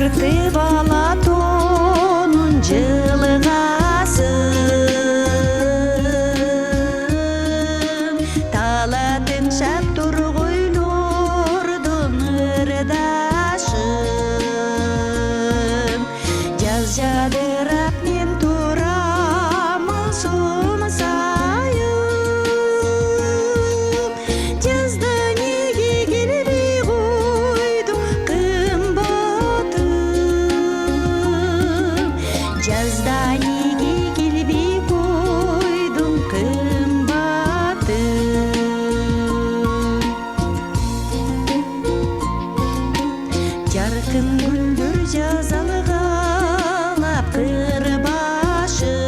тартып алатонун жылыгасың талатын шап тургуйлордун ырдашың жаз жадырап мен турам алсым сайым жазда неге келбей койду кымбатым жазда неге келбей койдуң кымбатым жаркын гүлдөр жазалгалап кыр башын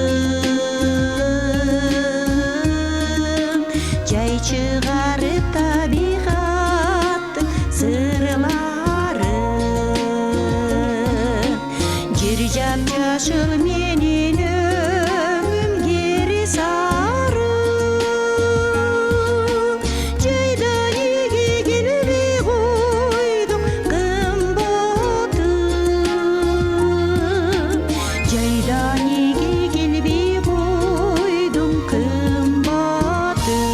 жай чыгарып табигаттын сырларын жер жап-жашыл менин өңүм кери сары жайда неге келбей койдуң кымбатым жайда неге келбей койдуң кымбатым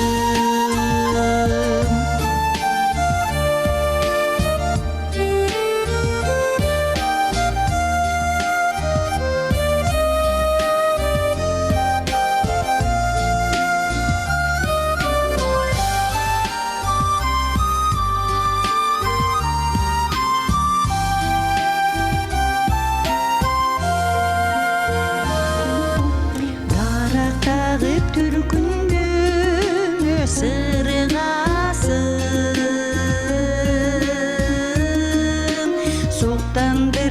дарак тагып түркүндөмө сырыгасың суктандыр